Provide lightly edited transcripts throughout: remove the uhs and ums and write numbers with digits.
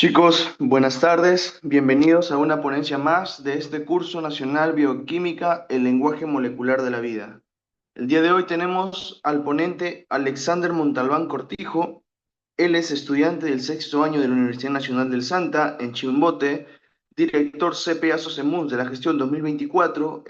Chicos, buenas tardes. Bienvenidos a una ponencia más de este curso nacional Bioquímica, el lenguaje molecular de la vida. El día de hoy tenemos al ponente Alexander Montalbán Cortijo. Él es estudiante del sexto año de la Universidad Nacional del Santa en Chimbote, director CPA Socemuns de la gestión 2024,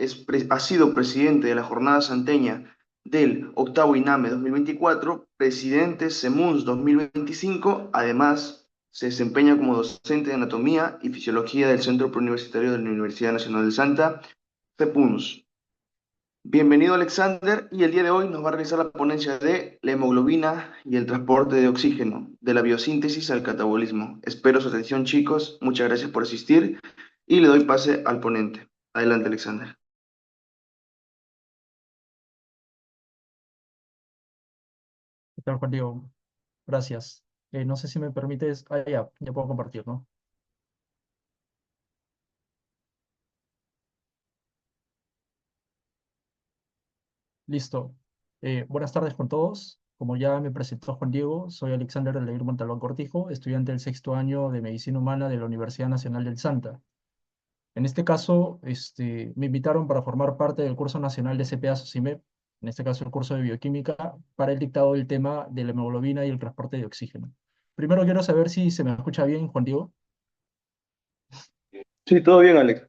ha sido presidente de la Jornada Santeña del octavo INAME 2024, presidente CEMUNS 2025. Además, se desempeña como docente de Anatomía y Fisiología del Centro Preuniversitario de la Universidad Nacional del Santa, CEPUNS. Bienvenido, Alexander, y el día de hoy nos va a realizar la ponencia de la hemoglobina y el transporte de oxígeno, de la biosíntesis al catabolismo. Espero su atención, chicos. Muchas gracias por asistir y le doy pase al ponente. Adelante, Alexander. ¿Qué tal, Juan Diego? Gracias. No sé si me permites. Ya puedo compartir, ¿no? Listo. Buenas tardes con todos. Como ya me presentó Juan Diego, soy Alexander Leir Montalbán Cortijo, estudiante del sexto año de Medicina Humana de la Universidad Nacional del Santa. En este caso, me invitaron para formar parte del curso nacional de CPA SOCIMEP, en este caso el curso de Bioquímica, para el dictado del tema de la hemoglobina y el transporte de oxígeno. Primero quiero saber si se me escucha bien, Juan Diego. Sí, todo bien, Alex.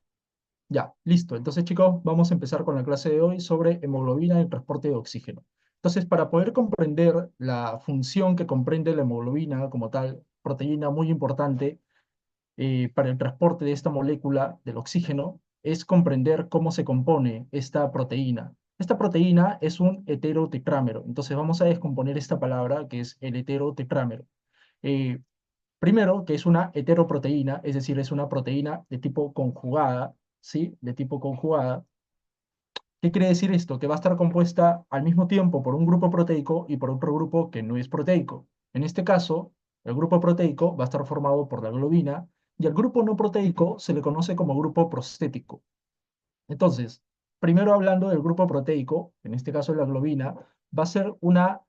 Ya, listo. Entonces, chicos, vamos a empezar con la clase de hoy sobre hemoglobina y el transporte de oxígeno. Entonces, para poder comprender la función que comprende la hemoglobina como tal, proteína muy importante para el transporte de esta molécula del oxígeno, es comprender cómo se compone esta proteína. Esta proteína es un heterotetrámero. Entonces, vamos a descomponer esta palabra que es el heterotetrámero. Eh, Primero, que es una heteroproteína, es decir, es una proteína de tipo conjugada, ¿sí? De tipo conjugada. ¿Qué quiere decir esto? Que va a estar compuesta al mismo tiempo por un grupo proteico y por otro grupo que no es proteico. En este caso, el grupo proteico va a estar formado por la globina y el grupo no proteico se le conoce como grupo prostético. Entonces, primero hablando del grupo proteico, en este caso la globina, va a ser una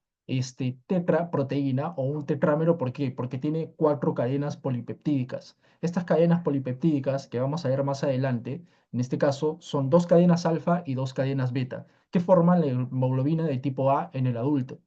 tetraproteína o un tetrámero. ¿Por qué? Porque tiene cuatro cadenas polipeptídicas. Estas cadenas polipeptídicas, que vamos a ver más adelante, en este caso son dos cadenas alfa y dos cadenas beta, que forman la hemoglobina de tipo A en el adulto.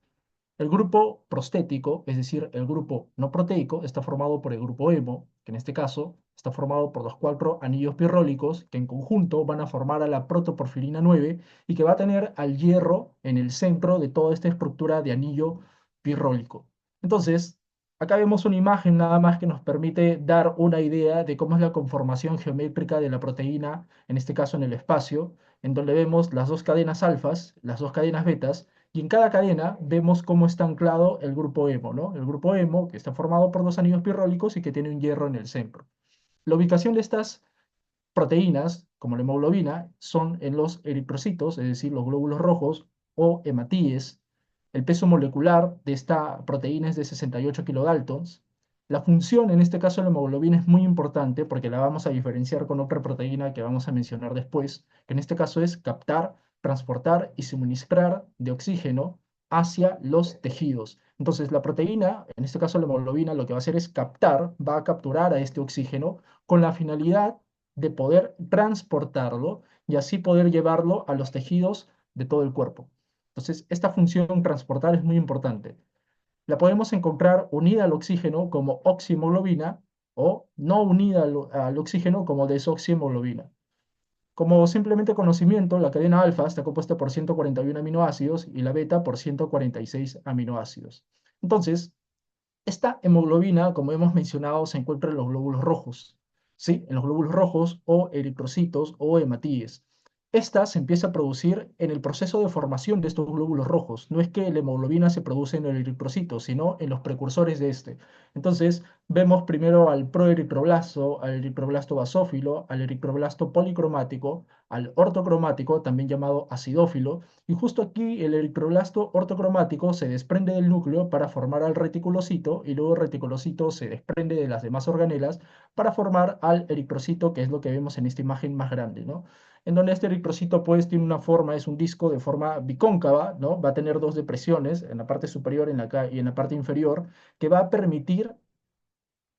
El grupo prostético, es decir, el grupo no proteico, está formado por el grupo hemo, que en este caso está formado por los cuatro anillos pirrólicos que en conjunto van a formar a la protoporfirina 9 y que va a tener al hierro en el centro de toda esta estructura de anillo pirrólico. Entonces, acá vemos una imagen nada más que nos permite dar una idea de cómo es la conformación geométrica de la proteína, en este caso en el espacio, en donde vemos las dos cadenas alfas, las dos cadenas betas, y en cada cadena vemos cómo está anclado el grupo hemo, ¿no? El grupo hemo, que está formado por dos anillos pirrólicos y que tiene un hierro en el centro. La ubicación de estas proteínas, como la hemoglobina, son en los eritrocitos, es decir, los glóbulos rojos o hematíes. El peso molecular de esta proteína es de 68 kilodaltons. La función, en este caso, de la hemoglobina es muy importante porque la vamos a diferenciar con otra proteína que vamos a mencionar después, que en este caso es captar, transportar y suministrar de oxígeno hacia los tejidos. Entonces, la proteína, en este caso la hemoglobina, lo que va a hacer es captar, va a capturar a este oxígeno con la finalidad de poder transportarlo y así poder llevarlo a los tejidos de todo el cuerpo. Entonces, esta función transportar es muy importante. La podemos encontrar unida al oxígeno como oxihemoglobina o no unida al oxígeno como desoxihemoglobina. Como simplemente conocimiento, la cadena alfa está compuesta por 141 aminoácidos y la beta por 146 aminoácidos. Entonces, esta hemoglobina, como hemos mencionado, se encuentra en los glóbulos rojos, ¿sí? En los glóbulos rojos o eritrocitos o hematíes. Esta se empieza a producir en el proceso de formación de estos glóbulos rojos. No es que la hemoglobina se produce en el eritrocito, sino en los precursores de este. Entonces, vemos primero al proeritroblasto, al eritroblasto basófilo, al eritroblasto policromático, al ortocromático, también llamado acidófilo, y justo aquí el eritroblasto ortocromático se desprende del núcleo para formar al reticulocito y luego el reticulocito se desprende de las demás organelas para formar al eritrocito, que es lo que vemos en esta imagen más grande, ¿no? En donde este eritrocito pues tiene una forma, es un disco de forma bicóncava, ¿no? Va a tener dos depresiones en la parte superior y en la parte inferior que va a permitir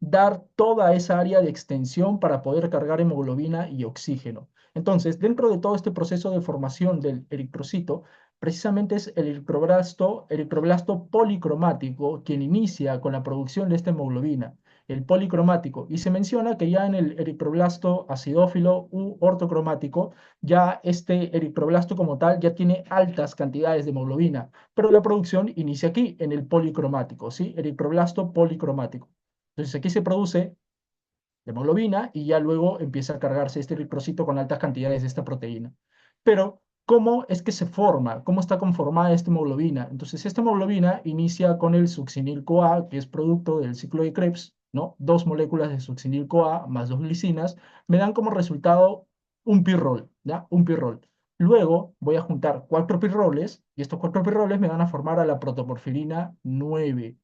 dar toda esa área de extensión para poder cargar hemoglobina y oxígeno. Entonces, dentro de todo este proceso de formación del eritrocito, precisamente es el eritroblasto policromático quien inicia con la producción de esta hemoglobina, el policromático. Y se menciona que ya en el eritroblasto acidófilo u ortocromático, ya este eritroblasto como tal ya tiene altas cantidades de hemoglobina, pero la producción inicia aquí, en el policromático, ¿sí? Eritroblasto policromático. Entonces aquí se produce la hemoglobina y ya luego empieza a cargarse este eritrocito con altas cantidades de esta proteína. Pero, ¿cómo es que se forma? ¿Cómo está conformada esta hemoglobina? Entonces, esta hemoglobina inicia con el succinil-CoA, que es producto del ciclo de Krebs, ¿no? Dos moléculas de succinil-CoA más dos glicinas me dan como resultado un pirrol, ¿ya? Un pirrol. Luego voy a juntar cuatro pirroles y estos cuatro pirroles me van a formar a la protoporfirina 9.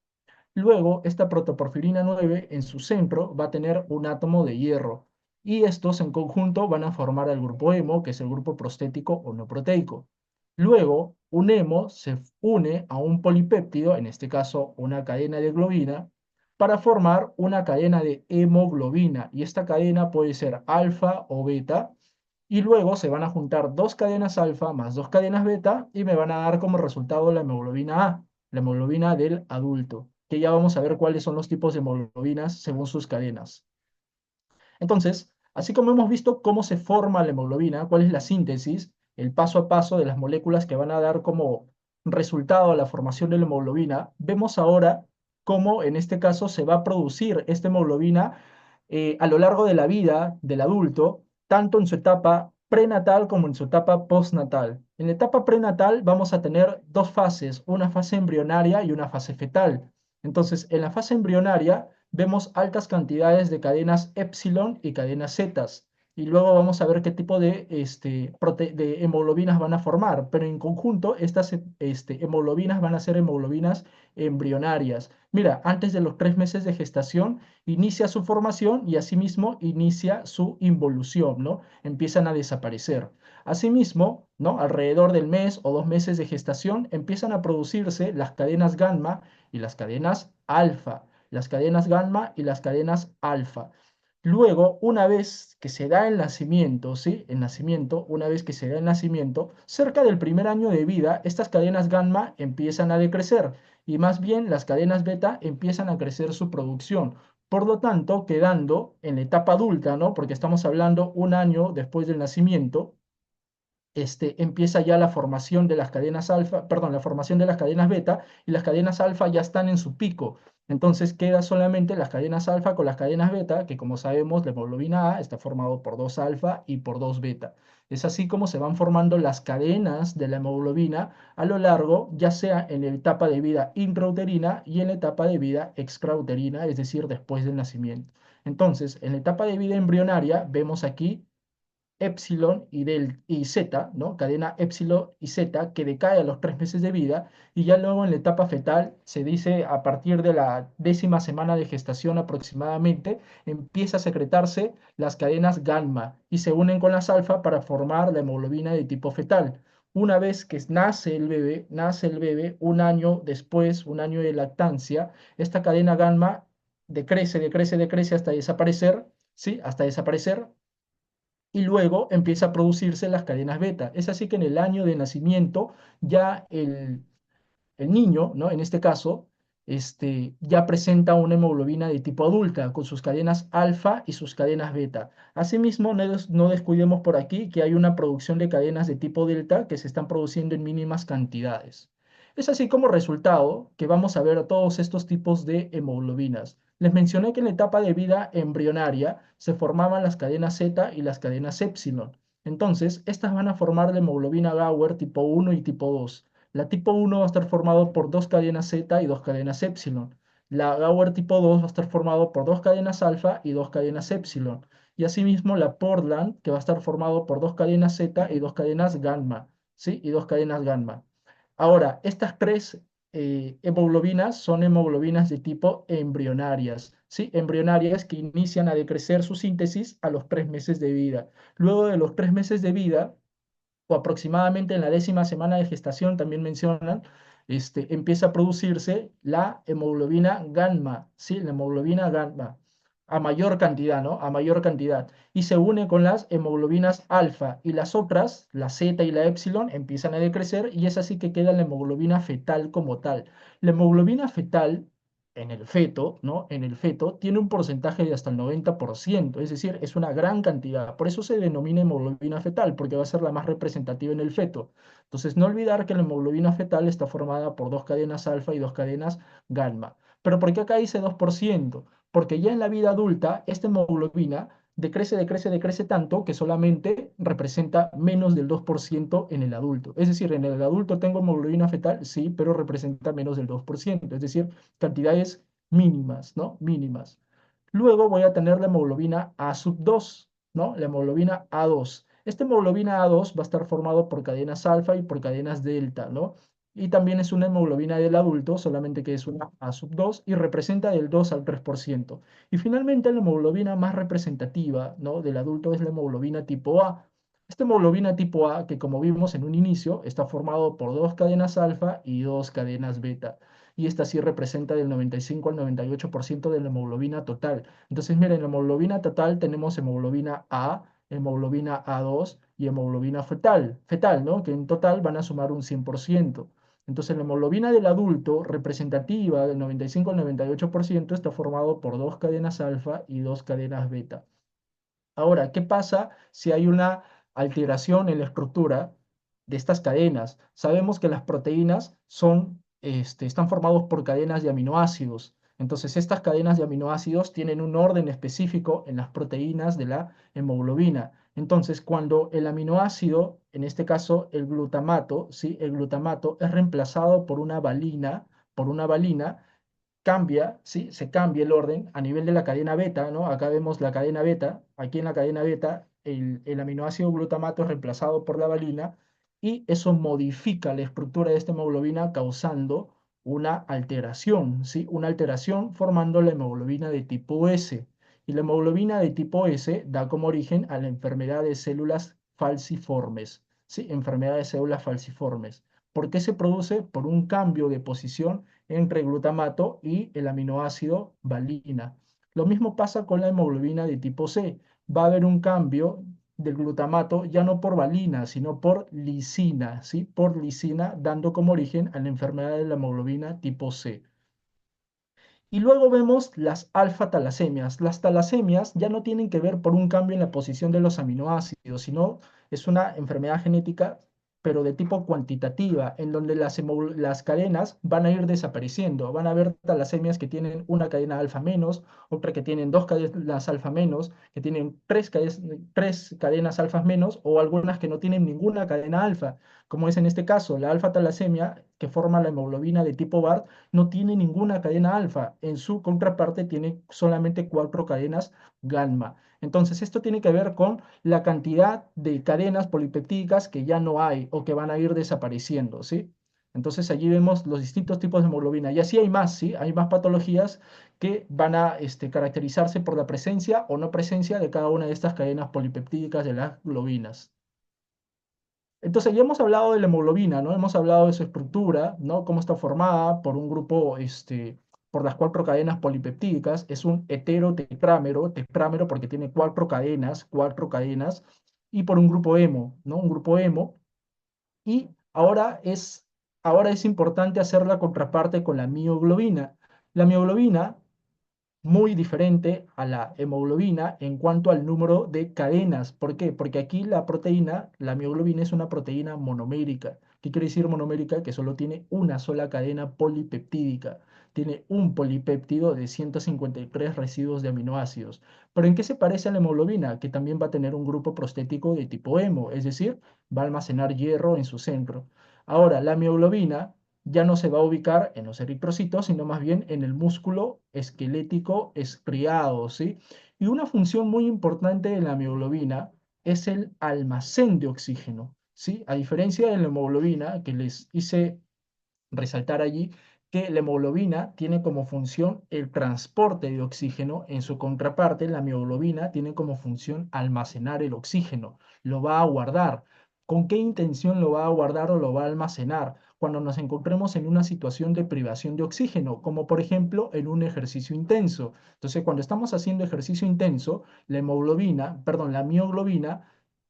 Luego, esta protoporfirina 9 en su centro va a tener un átomo de hierro y estos en conjunto van a formar el grupo hemo, que es el grupo prostético o no proteico. Luego, un hemo se une a un polipéptido, en este caso una cadena de globina, para formar una cadena de hemoglobina y esta cadena puede ser alfa o beta y luego se van a juntar dos cadenas alfa más dos cadenas beta y me van a dar como resultado la hemoglobina A, la hemoglobina del adulto, que ya vamos a ver cuáles son los tipos de hemoglobinas según sus cadenas. Entonces, así como hemos visto cómo se forma la hemoglobina, cuál es la síntesis, el paso a paso de las moléculas que van a dar como resultado la formación de la hemoglobina, vemos ahora cómo en este caso se va a producir esta hemoglobina a lo largo de la vida del adulto, tanto en su etapa prenatal como en su etapa postnatal. En la etapa prenatal vamos a tener dos fases, una fase embrionaria y una fase fetal. Entonces, en la fase embrionaria vemos altas cantidades de cadenas epsilon y cadenas zetas. Y luego vamos a ver qué tipo de hemoglobinas van a formar. Pero en conjunto, estas hemoglobinas van a ser hemoglobinas embrionarias. Mira, antes de los 3 meses de gestación inicia su formación y asimismo inicia su involución, ¿no? Empiezan a desaparecer. Asimismo, ¿no? Alrededor del mes o 2 meses de gestación empiezan a producirse las cadenas gamma y las cadenas alfa, las cadenas gamma y las cadenas alfa. Luego, una vez que se da el nacimiento, ¿sí? El nacimiento, una vez que se da el nacimiento, cerca del primer año de vida, estas cadenas gamma empiezan a decrecer y más bien las cadenas beta empiezan a crecer su producción. Por lo tanto, quedando en la etapa adulta, ¿no? Porque estamos hablando un año después del nacimiento, empieza ya la formación de las cadenas alfa, perdón, la formación de las cadenas beta y las cadenas alfa ya están en su pico. Entonces queda solamente las cadenas alfa con las cadenas beta, que como sabemos, la hemoglobina A está formado por dos alfa y por dos beta. Es así como se van formando las cadenas de la hemoglobina a lo largo, ya sea en la etapa de vida intrauterina y en la etapa de vida extrauterina, es decir, después del nacimiento. Entonces, en la etapa de vida embrionaria, vemos aquí epsilon y zeta, ¿no? Cadena epsilon y zeta que decae a los 3 meses de vida y ya luego en la etapa fetal se dice a partir de la 10ª semana de gestación aproximadamente empieza a secretarse las cadenas gamma y se unen con las alfa para formar la hemoglobina de tipo fetal. Una vez que nace el bebé, un año después, un año de lactancia, esta cadena gamma decrece hasta desaparecer, ¿sí? Hasta desaparecer y luego empieza a producirse las cadenas beta. Es así que en el año de nacimiento ya el niño, ¿no? En este caso, ya presenta una hemoglobina de tipo adulta con sus cadenas alfa y sus cadenas beta. Asimismo, no descuidemos por aquí que hay una producción de cadenas de tipo delta que se están produciendo en mínimas cantidades. Es así como resultado que vamos a ver todos estos tipos de hemoglobinas. Les mencioné que en la etapa de vida embrionaria se formaban las cadenas Z y las cadenas epsilon. Entonces, estas van a formar la hemoglobina Gauer tipo 1 y tipo 2. La tipo 1 va a estar formado por dos cadenas Z y dos cadenas epsilon. La Gauer tipo 2 va a estar formado por dos cadenas alfa y dos cadenas epsilon. Y asimismo la Portland, que va a estar formado por dos cadenas Z y dos cadenas gamma, ¿sí? Y dos cadenas gamma. Ahora, estas tres hemoglobinas son hemoglobinas de tipo embrionarias, ¿sí? Embrionarias que inician a decrecer su síntesis a los 3 meses de vida. Luego de los 3 meses de vida, o aproximadamente en la 10ª semana de gestación, también mencionan, empieza a producirse la hemoglobina gamma, ¿sí? La hemoglobina gamma. a mayor cantidad, ¿no? A mayor cantidad. Y se une con las hemoglobinas alfa y las otras, la zeta y la épsilon, empiezan a decrecer y es así que queda la hemoglobina fetal como tal. La hemoglobina fetal en el feto, ¿no? En el feto tiene un porcentaje de hasta el 90%, es decir, es una gran cantidad. Por eso se denomina hemoglobina fetal, porque va a ser la más representativa en el feto. Entonces, no olvidar que la hemoglobina fetal está formada por dos cadenas alfa y dos cadenas gamma. Pero ¿por qué acá dice 2%? Porque ya en la vida adulta, esta hemoglobina decrece, decrece, decrece tanto que solamente representa menos del 2% en el adulto. Es decir, en el adulto tengo hemoglobina fetal, sí, pero representa menos del 2%. Es decir, cantidades mínimas, ¿no? Mínimas. Luego voy a tener la hemoglobina A sub 2, ¿no? La hemoglobina A2. Esta hemoglobina A2 va a estar formado por cadenas alfa y por cadenas delta, ¿no? Y también es una hemoglobina del adulto, solamente que es una A sub 2 y representa del 2 al 3%. Y finalmente la hemoglobina más representativa, ¿no? Del adulto es la hemoglobina tipo A. Esta hemoglobina tipo A, que como vimos en un inicio, está formado por dos cadenas alfa y dos cadenas beta y esta sí representa del 95 al 98% de la hemoglobina total. Entonces, miren, en la hemoglobina total tenemos hemoglobina A, hemoglobina A2 y hemoglobina fetal, ¿no? Que en total van a sumar un 100%. Entonces, la hemoglobina del adulto, representativa del 95 al 98%, está formado por dos cadenas alfa y dos cadenas beta. Ahora, ¿qué pasa si hay una alteración en la estructura de estas cadenas? Sabemos que las proteínas están formados por cadenas de aminoácidos. Entonces, estas cadenas de aminoácidos tienen un orden específico en las proteínas de la hemoglobina. Entonces, cuando el aminoácido, en este caso el glutamato, ¿sí? El glutamato es reemplazado por una valina, cambia, ¿sí? Se cambia el orden a nivel de la cadena beta, ¿no? Acá vemos la cadena beta, aquí en la cadena beta el aminoácido glutamato es reemplazado por la valina y eso modifica la estructura de esta hemoglobina causando una alteración, ¿sí? Una alteración formando la hemoglobina de tipo S. Y la hemoglobina de tipo S da como origen a la enfermedad de células falciformes, ¿sí? Enfermedad de células falciformes. ¿Por qué se produce? Por un cambio de posición entre glutamato y el aminoácido valina. Lo mismo pasa con la hemoglobina de tipo C. Va a haber un cambio del glutamato ya no por valina, sino por lisina, ¿sí? Por lisina, dando como origen a la enfermedad de la hemoglobina tipo C. Y luego vemos las alfa-talasemias. Las talasemias ya no tienen que ver por un cambio en la posición de los aminoácidos, sino es una enfermedad genética, pero de tipo cuantitativa, en donde las cadenas van a ir desapareciendo. Van a haber talasemias que tienen una cadena alfa menos, otra que tienen dos cadenas alfa menos, que tienen tres cadenas alfa menos, o algunas que no tienen ninguna cadena alfa, como es en este caso, la alfa-talasemia, que forma la hemoglobina de tipo BART, no tiene ninguna cadena alfa. En su contraparte tiene solamente cuatro cadenas gamma. Entonces, esto tiene que ver con la cantidad de cadenas polipeptídicas que ya no hay o que van a ir desapareciendo, ¿sí? Entonces, allí vemos los distintos tipos de hemoglobina. Y así hay más, ¿sí? Hay más patologías que van a caracterizarse por la presencia o no presencia de cada una de estas cadenas polipeptídicas de las globinas. Entonces, ya hemos hablado de la hemoglobina, ¿no? Hemos hablado de su estructura, ¿no? Cómo está formada por un grupo, por las cuatro cadenas polipeptídicas. Es un heterotetrámero, tetrámero porque tiene cuatro cadenas, y por un grupo hemo, ¿no? Un grupo hemo. Y ahora es importante hacer la contraparte con la mioglobina. La mioglobina muy diferente a la hemoglobina en cuanto al número de cadenas. ¿Por qué? Porque aquí la proteína, la mioglobina, es una proteína monomérica. ¿Qué quiere decir monomérica? Que solo tiene una sola cadena polipeptídica. Tiene un polipéptido de 153 residuos de aminoácidos. ¿Pero en qué se parece a la hemoglobina? Que también va a tener un grupo prostético de tipo hemo, es decir, va a almacenar hierro en su centro. Ahora, la mioglobina ya no se va a ubicar en los eritrocitos, sino más bien en el músculo esquelético estriado, ¿sí? Y una función muy importante de la mioglobina es el almacén de oxígeno, ¿sí? A diferencia de la hemoglobina, que les hice resaltar allí, que la hemoglobina tiene como función el transporte de oxígeno, en su contraparte, la mioglobina tiene como función almacenar el oxígeno, lo va a guardar. ¿Con qué intención lo va a guardar o lo va a almacenar? Cuando nos encontremos en una situación de privación de oxígeno, como por ejemplo en un ejercicio intenso. Entonces, cuando estamos haciendo ejercicio intenso, la hemoglobina, perdón, la mioglobina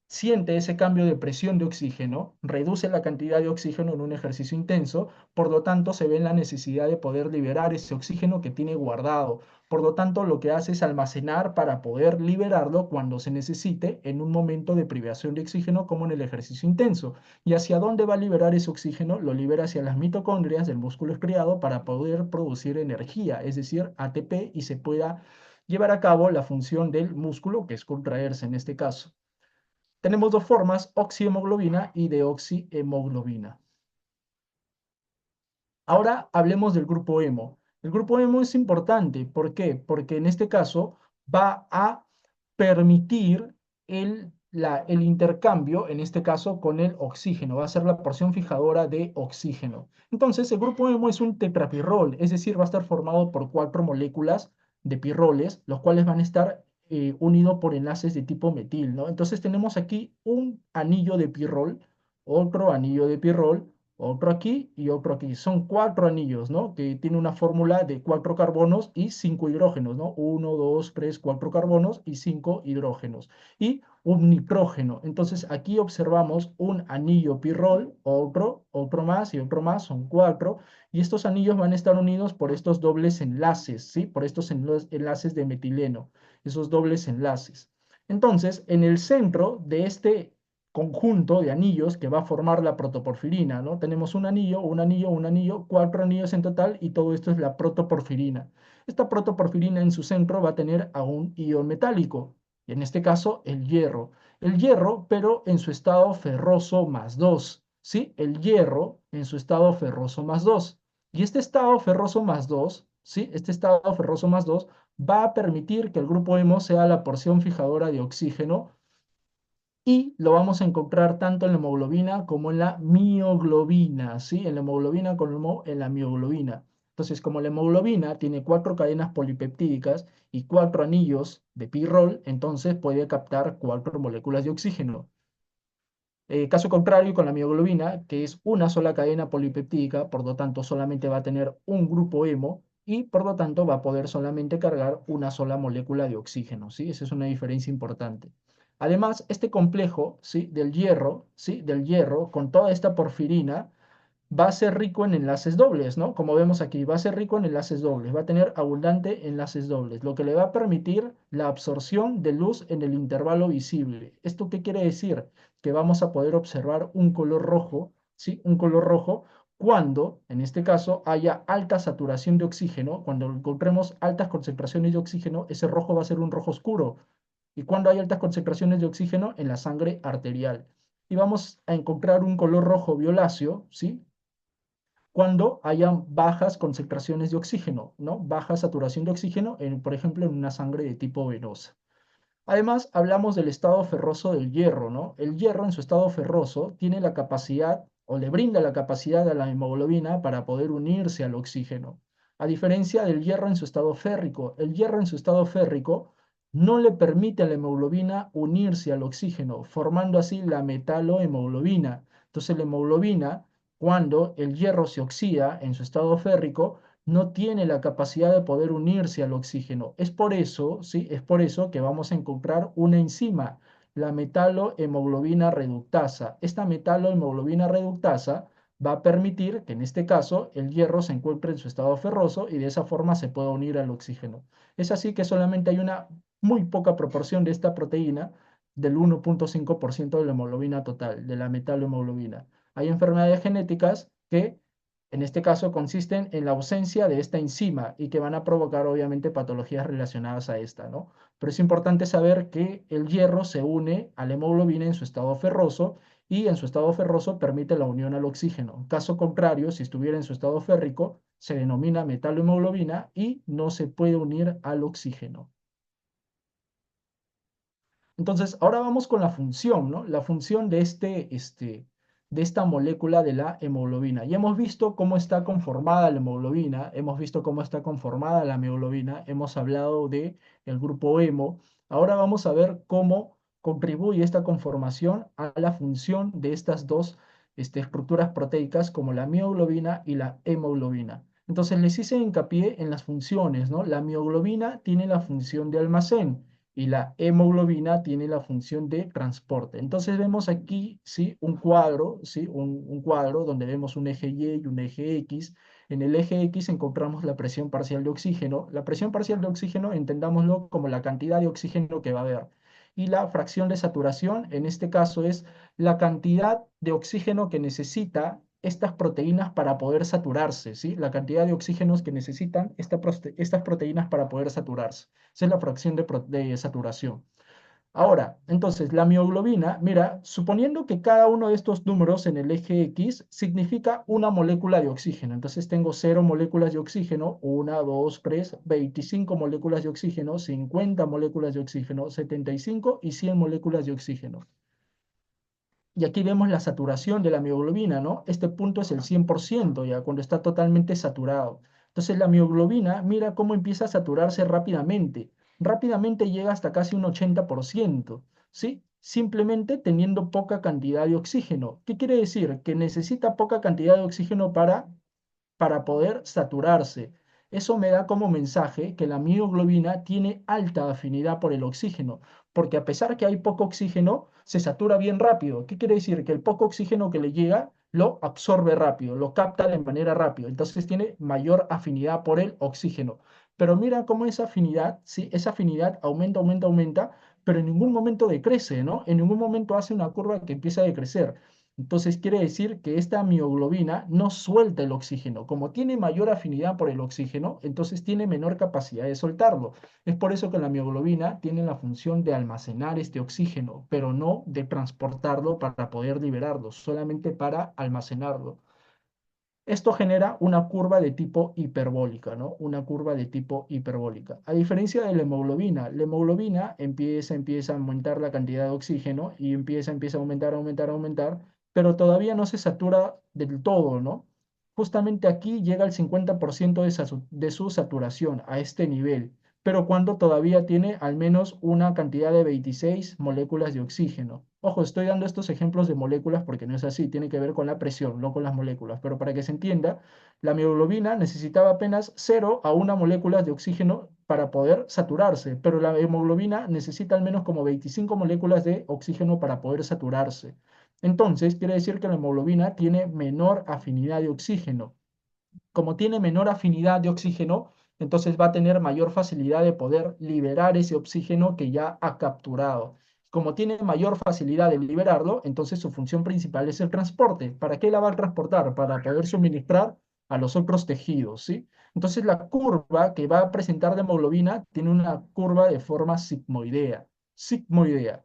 siente ese cambio de presión de oxígeno, reduce la cantidad de oxígeno en un ejercicio intenso, por lo tanto se ve en la necesidad de poder liberar ese oxígeno que tiene guardado. Por lo tanto, lo que hace es almacenar para poder liberarlo cuando se necesite en un momento de privación de oxígeno como en el ejercicio intenso. ¿Y hacia dónde va a liberar ese oxígeno? Lo libera hacia las mitocondrias del músculo estriado para poder producir energía, es decir, ATP, y se pueda llevar a cabo la función del músculo, que es contraerse en este caso. Tenemos dos formas, oxihemoglobina y deoxihemoglobina. Ahora hablemos del grupo hemo. El grupo hemo es importante. ¿Por qué? Porque en este caso va a permitir el intercambio, en este caso con el oxígeno. Va a ser la porción fijadora de oxígeno. Entonces, el grupo hemo es un tetrapirrol, es decir, va a estar formado por cuatro moléculas de pirroles, los cuales van a estar unidos por enlaces de tipo metil, ¿no? Entonces, tenemos aquí un anillo de pirrol, otro anillo de pirrol, otro aquí y otro aquí. Son cuatro anillos, ¿no? Que tiene una fórmula de cuatro carbonos y cinco hidrógenos, ¿no? Uno, dos, tres, cuatro carbonos y cinco hidrógenos. Y un nitrógeno. Entonces aquí observamos un anillo pirrol, otro más y otro más, son cuatro. Y estos anillos van a estar unidos por estos dobles enlaces, ¿sí? Por estos enlaces de metileno, esos dobles enlaces. Entonces, en el centro de este conjunto de anillos que va a formar la protoporfirina, ¿no? Tenemos un anillo, un anillo, un anillo, cuatro anillos en total y todo esto es la protoporfirina. Esta protoporfirina en su centro va a tener a un ion metálico, y en este caso el hierro. El hierro, pero en su estado ferroso más 2, ¿sí? El hierro en su estado ferroso más 2. Y este estado ferroso más 2, ¿sí? Este estado ferroso más 2 va a permitir que el grupo hemo sea la porción fijadora de oxígeno y lo vamos a encontrar tanto en la hemoglobina como en la mioglobina, ¿sí? En la hemoglobina como en la mioglobina. Entonces, como la hemoglobina tiene cuatro cadenas polipeptídicas y cuatro anillos de pirrol, entonces puede captar cuatro moléculas de oxígeno. Caso contrario con la mioglobina, que es una sola cadena polipeptídica, por lo tanto solamente va a tener un grupo hemo y por lo tanto va a poder solamente cargar una sola molécula de oxígeno, ¿sí? Esa es una diferencia importante. Además, este complejo, ¿sí? Del hierro, ¿sí? Del hierro, con toda esta porfirina, va a ser rico en enlaces dobles, ¿no? Como vemos aquí, va a ser rico en enlaces dobles, va a tener abundante enlaces dobles, lo que le va a permitir la absorción de luz en el intervalo visible. ¿Esto qué quiere decir? Que vamos a poder observar un color rojo, ¿sí? Un color rojo cuando, en este caso, haya alta saturación de oxígeno, cuando encontremos altas concentraciones de oxígeno, ese rojo va a ser un rojo oscuro. Y cuando hay altas concentraciones de oxígeno en la sangre arterial. Y vamos a encontrar un color rojo violáceo, ¿sí? Cuando hayan bajas concentraciones de oxígeno, ¿no? Baja saturación de oxígeno, por ejemplo, en una sangre de tipo venosa. Además, hablamos del estado ferroso del hierro, ¿no? El hierro en su estado ferroso tiene la capacidad o le brinda la capacidad a la hemoglobina para poder unirse al oxígeno. A diferencia del hierro en su estado férrico, el hierro en su estado férrico no le permite a la hemoglobina unirse al oxígeno, formando así la metalohemoglobina. Entonces, la hemoglobina, cuando el hierro se oxida en su estado férrico, no tiene la capacidad de poder unirse al oxígeno. Es por eso, ¿sí? Es por eso que vamos a encontrar una enzima, la metalohemoglobina reductasa. Esta metalohemoglobina reductasa va a permitir que en este caso el hierro se encuentre en su estado ferroso y de esa forma se pueda unir al oxígeno. Es así que solamente hay una muy poca proporción de esta proteína, del 1,5% de la hemoglobina total, de la metalohemoglobina. Hay enfermedades genéticas que en este caso consisten en la ausencia de esta enzima y que van a provocar obviamente patologías relacionadas a esta, ¿no? Pero es importante saber que el hierro se une a la hemoglobina en su estado ferroso y en su estado ferroso permite la unión al oxígeno. Caso contrario, si estuviera en su estado férrico, se denomina metalohemoglobina y no se puede unir al oxígeno. Entonces, ahora vamos con la función, ¿no? La función de esta molécula de la hemoglobina. Ya hemos visto cómo está conformada la hemoglobina, hemos visto cómo está conformada la mioglobina, hemos hablado de el grupo hemo. Ahora vamos a ver cómo contribuye esta conformación a la función de estas dos estructuras proteicas como la mioglobina y la hemoglobina. Entonces les hice hincapié en las funciones, ¿no? La mioglobina tiene la función de almacén y la hemoglobina tiene la función de transporte. Entonces vemos aquí, ¿sí? Un cuadro, ¿sí? Un cuadro donde vemos un eje Y y un eje X. En el eje X encontramos la presión parcial de oxígeno. La presión parcial de oxígeno, entendámoslo como la cantidad de oxígeno que va a haber. Y la fracción de saturación, en este caso, es la cantidad de oxígeno que necesita estas proteínas para poder saturarse, ¿sí? La cantidad de oxígenos que necesitan estas proteínas para poder saturarse. Esa es la fracción de saturación. Ahora, entonces, la mioglobina, mira, suponiendo que cada uno de estos números en el eje X significa una molécula de oxígeno. Entonces tengo 0 moléculas de oxígeno, 1, 2, 3, 25 moléculas de oxígeno, 50 moléculas de oxígeno, 75 y 100 moléculas de oxígeno. Y aquí vemos la saturación de la mioglobina, ¿no? Este punto es el 100% ya, cuando está totalmente saturado. Entonces la mioglobina, mira cómo empieza a saturarse rápidamente. Rápidamente llega hasta casi un 80%, ¿sí? Simplemente teniendo poca cantidad de oxígeno. ¿Qué quiere decir? Que necesita poca cantidad de oxígeno para poder saturarse. Eso me da como mensaje que la mioglobina tiene alta afinidad por el oxígeno, porque a pesar que hay poco oxígeno, se satura bien rápido. ¿Qué quiere decir? Que el poco oxígeno que le llega lo absorbe rápido, lo capta de manera rápida, entonces tiene mayor afinidad por el oxígeno. Pero mira cómo esa afinidad, ¿sí? Esa afinidad aumenta, aumenta, aumenta, pero en ningún momento decrece, ¿no? En ningún momento hace una curva que empieza a decrecer. Entonces quiere decir que esta mioglobina no suelta el oxígeno. Como tiene mayor afinidad por el oxígeno, entonces tiene menor capacidad de soltarlo. Es por eso que la mioglobina tiene la función de almacenar este oxígeno, pero no de transportarlo para poder liberarlo, solamente para almacenarlo. Esto genera una curva de tipo hiperbólica, ¿no? Una curva de tipo hiperbólica. A diferencia de la hemoglobina empieza a aumentar la cantidad de oxígeno y empieza a aumentar, aumentar, aumentar, pero todavía no se satura del todo, ¿no? Justamente aquí llega al 50% de su saturación, a este nivel, pero cuando todavía tiene al menos una cantidad de 26 moléculas de oxígeno. Ojo, estoy dando estos ejemplos de moléculas porque no es así, tiene que ver con la presión, no con las moléculas, pero para que se entienda, la mioglobina necesitaba apenas 0 a 1 moléculas de oxígeno para poder saturarse, pero la hemoglobina necesita al menos como 25 moléculas de oxígeno para poder saturarse. Entonces, quiere decir que la hemoglobina tiene menor afinidad de oxígeno. Como tiene menor afinidad de oxígeno, entonces va a tener mayor facilidad de poder liberar ese oxígeno que ya ha capturado. Como tiene mayor facilidad de liberarlo, entonces su función principal es el transporte. ¿Para qué la va a transportar? Para poder suministrar a los otros tejidos, ¿sí? Entonces la curva que va a presentar de hemoglobina tiene una curva de forma sigmoidea, sigmoidea.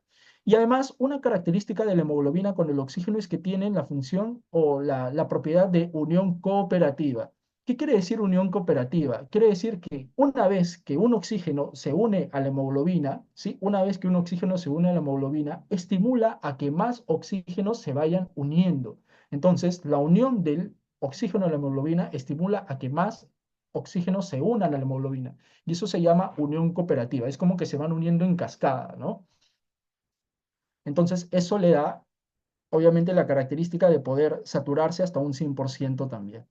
Y además, una característica de la hemoglobina con el oxígeno es que tienen la función o la propiedad de unión cooperativa. ¿Qué quiere decir unión cooperativa? Quiere decir que una vez que un oxígeno se une a la hemoglobina, ¿sí? Una vez que un oxígeno se une a la hemoglobina, estimula a que más oxígenos se vayan uniendo. Entonces, la unión del oxígeno a la hemoglobina estimula a que más oxígenos se unan a la hemoglobina. Y eso se llama unión cooperativa. Es como que se van uniendo en cascada, ¿no? Entonces, eso le da, obviamente, la característica de poder saturarse hasta un 100% también.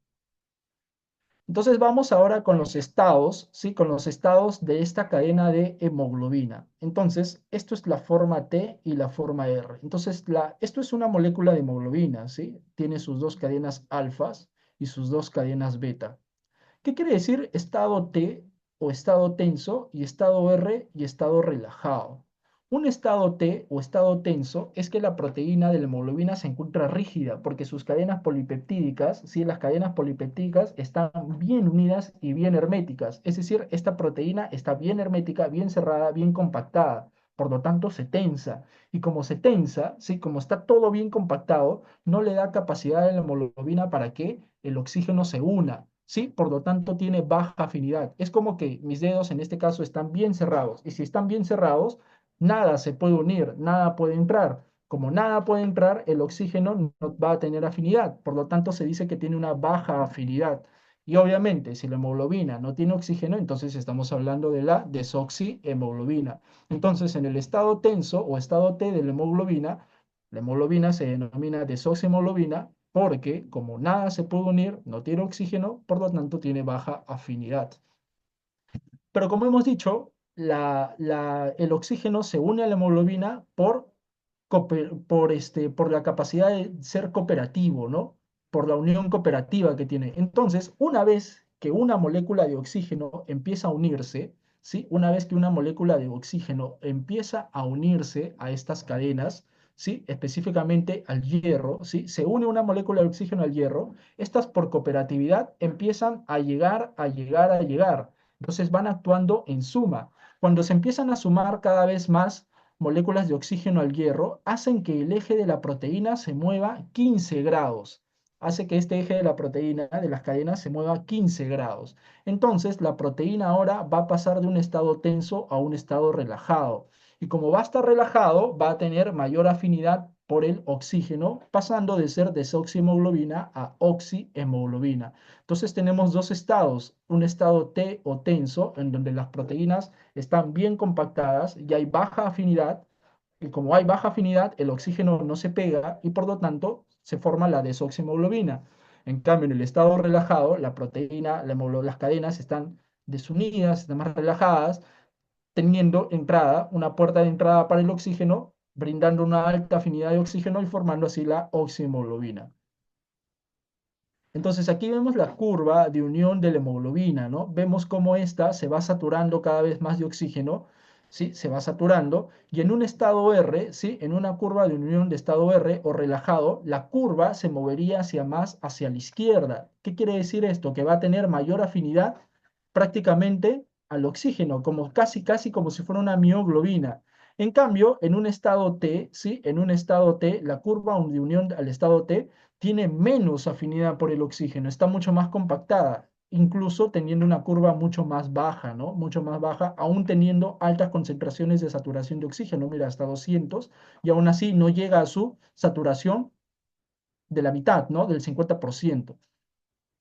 Entonces vamos ahora con los estados, ¿sí? Con los estados de esta cadena de hemoglobina. Entonces, esto es la forma T y la forma R. Entonces, esto es una molécula de hemoglobina, ¿sí? Tiene sus dos cadenas alfas y sus dos cadenas beta. ¿Qué quiere decir estado T o estado tenso y estado R y estado relajado? Un estado T o estado tenso es que la proteína de la hemoglobina se encuentra rígida porque sus cadenas polipeptídicas, ¿sí? Las cadenas polipeptídicas están bien unidas y bien herméticas. Es decir, esta proteína está bien hermética, bien cerrada, bien compactada. Por lo tanto, se tensa. Y como se tensa, ¿sí? Como está todo bien compactado, no le da capacidad a la hemoglobina para que el oxígeno se una. ¿Sí? Por lo tanto, tiene baja afinidad. Es como que mis dedos en este caso están bien cerrados. Y si están bien cerrados, nada se puede unir, nada puede entrar. Como nada puede entrar, el oxígeno no va a tener afinidad. Por lo tanto, se dice que tiene una baja afinidad. Y obviamente, si la hemoglobina no tiene oxígeno, entonces estamos hablando de la desoxihemoglobina. Entonces, en el estado tenso o estado T de la hemoglobina se denomina desoxihemoglobina porque como nada se puede unir, no tiene oxígeno, por lo tanto tiene baja afinidad. Pero como hemos dicho, el oxígeno se une a la hemoglobina por la capacidad de ser cooperativo, ¿no? Por la unión cooperativa que tiene. Entonces, una vez que una molécula de oxígeno empieza a unirse, ¿sí? Una vez que una molécula de oxígeno empieza a unirse a estas cadenas, ¿sí? Específicamente al hierro, ¿sí? Se une una molécula de oxígeno al hierro, estas por cooperatividad empiezan a llegar, a llegar, a llegar. Entonces van actuando en suma. Cuando se empiezan a sumar cada vez más moléculas de oxígeno al hierro, hacen que el eje de la proteína se mueva 15 grados. Hace que este eje de la proteína, de las cadenas, se mueva 15 grados. Entonces, la proteína ahora va a pasar de un estado tenso a un estado relajado. Y como va a estar relajado, va a tener mayor afinidad por el oxígeno, pasando de ser desoxihemoglobina a oxihemoglobina. Entonces tenemos dos estados, un estado T o tenso, en donde las proteínas están bien compactadas y hay baja afinidad, y como hay baja afinidad, el oxígeno no se pega y por lo tanto se forma la desoxihemoglobina. En cambio, en el estado relajado, la proteína, las cadenas están desunidas, están más relajadas, teniendo entrada, una puerta de entrada para el oxígeno, brindando una alta afinidad de oxígeno y formando así la oxihemoglobina. Entonces aquí vemos la curva de unión de la hemoglobina, ¿no? Vemos cómo esta se va saturando cada vez más de oxígeno, ¿sí? Se va saturando y en un estado R, ¿sí? En una curva de unión de estado R o relajado, la curva se movería hacia más hacia la izquierda. ¿Qué quiere decir esto? Que va a tener mayor afinidad prácticamente al oxígeno, como casi como si fuera una mioglobina. En cambio, en un estado T, ¿sí? En un estado T, la curva de unión al estado T tiene menos afinidad por el oxígeno, está mucho más compactada, incluso teniendo una curva mucho más baja, ¿no? Mucho más baja, aún teniendo altas concentraciones de saturación de oxígeno, mira, hasta 200, y aún así no llega a su saturación de la mitad, ¿no? Del 50%.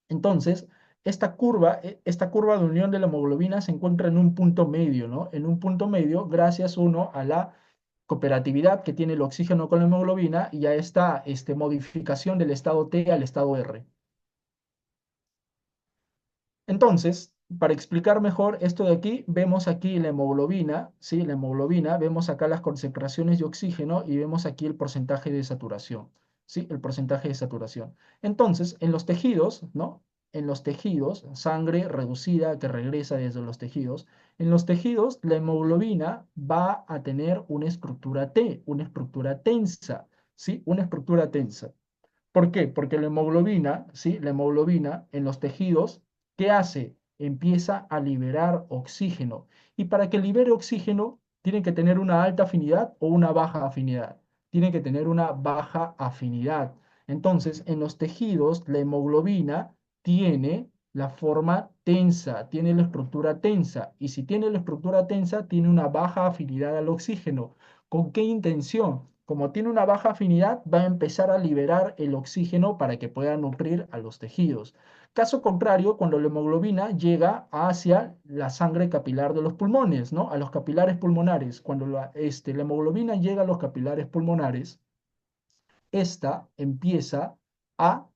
Entonces, esta curva de unión de la hemoglobina se encuentra en un punto medio, ¿no? En un punto medio, gracias uno a la cooperatividad que tiene el oxígeno con la hemoglobina y a esta modificación del estado T al estado R. Entonces, para explicar mejor esto de aquí, vemos aquí la hemoglobina, ¿sí? La hemoglobina, vemos acá las concentraciones de oxígeno y vemos aquí el porcentaje de saturación, ¿sí? El porcentaje de saturación. Entonces, en los tejidos, ¿no? En los tejidos, sangre reducida que regresa desde los tejidos, en los tejidos la hemoglobina va a tener una estructura T, una estructura tensa, ¿sí? Una estructura tensa. ¿Por qué? Porque la hemoglobina, ¿sí? La hemoglobina en los tejidos, ¿qué hace? Empieza a liberar oxígeno. Y para que libere oxígeno, tiene que tener una alta afinidad o una baja afinidad. Tiene que tener una baja afinidad. Entonces, en los tejidos, la hemoglobina tiene la forma tensa, tiene la estructura tensa. Y si tiene la estructura tensa, tiene una baja afinidad al oxígeno. ¿Con qué intención? Como tiene una baja afinidad, va a empezar a liberar el oxígeno para que pueda nutrir a los tejidos. Caso contrario, cuando la hemoglobina llega hacia la sangre capilar de los pulmones, ¿no? A los capilares pulmonares. Cuando la hemoglobina llega a los capilares pulmonares, esta empieza a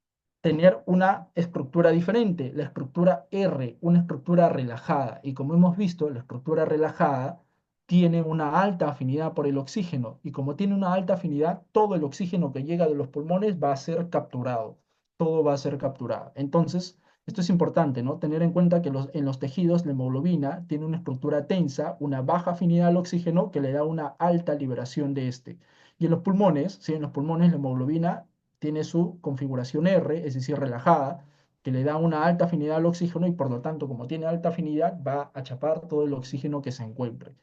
tener una estructura diferente, la estructura R, una estructura relajada. Y como hemos visto, la estructura relajada tiene una alta afinidad por el oxígeno. Y como tiene una alta afinidad, todo el oxígeno que llega de los pulmones va a ser capturado. Todo va a ser capturado. Entonces, esto es importante, ¿no? Tener en cuenta que en los tejidos la hemoglobina tiene una estructura tensa, una baja afinidad al oxígeno que le da una alta liberación de este. Y en los pulmones, ¿sí? En los pulmones la hemoglobina tiene su configuración R, es decir, relajada, que le da una alta afinidad al oxígeno y por lo tanto, como tiene alta afinidad, va a chapar todo el oxígeno que se encuentre.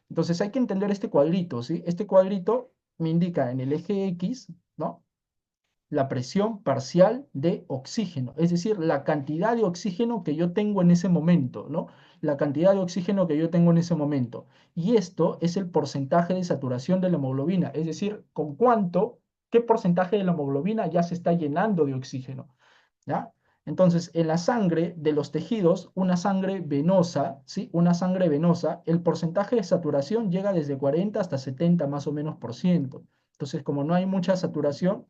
Entonces hay que entender este cuadrito, ¿sí? Este cuadrito me indica en el eje X, ¿no? La presión parcial de oxígeno, es decir, la cantidad de oxígeno que yo tengo en ese momento, ¿no? La cantidad de oxígeno que yo tengo en ese momento. Y esto es el porcentaje de saturación de la hemoglobina, es decir, qué porcentaje de la hemoglobina ya se está llenando de oxígeno, ¿ya? Entonces, en la sangre de los tejidos, una sangre venosa, ¿sí? Una sangre venosa, el porcentaje de saturación llega desde 40 hasta 70 más o menos por ciento. Entonces, como no hay mucha saturación,